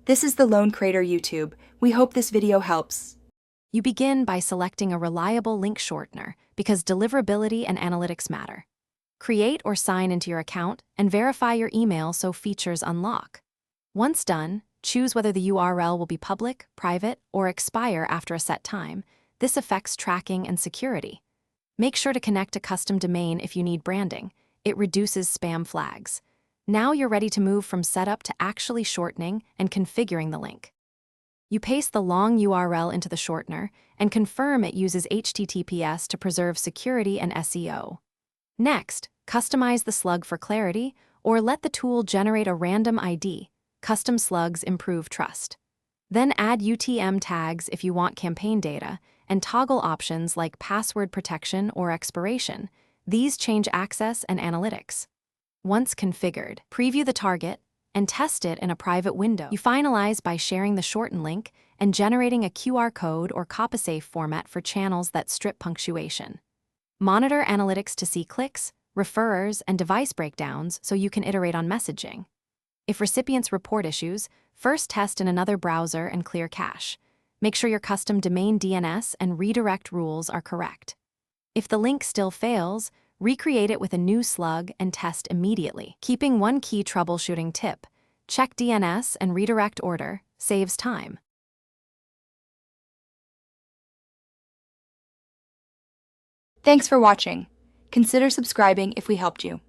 This is the Lone Creator YouTube. We hope this video helps. You begin by selecting a reliable link shortener because deliverability and analytics matter. Create or sign into your account and verify your email so features unlock. Once done, choose whether the URL will be public, private, or expire after a set time. This affects tracking and security. Make sure to connect a custom domain if you need branding. It reduces spam flags. Now you're ready to move from setup to actually shortening and configuring the link. You paste the long URL into the shortener and confirm it uses HTTPS to preserve security and SEO. Next, customize the slug for clarity or let the tool generate a random ID. Custom slugs improve trust. Then add UTM tags if you want campaign data and toggle options like password protection or expiration. These change access and analytics. Once configured, preview the target and test it in a private window. You finalize by sharing the shorten link and generating a QR code or CopySafe format for channels that strip punctuation. Monitor analytics to see clicks, referrers, and device breakdowns so you can iterate on messaging. If recipients report issues, first test in another browser and clear cache. Make sure your custom domain DNS and redirect rules are correct. If the link still fails, recreate it with a new slug and test immediately. Keeping one key troubleshooting tip: check DNS and redirect order, saves time. Thanks for watching. Consider subscribing if we helped you.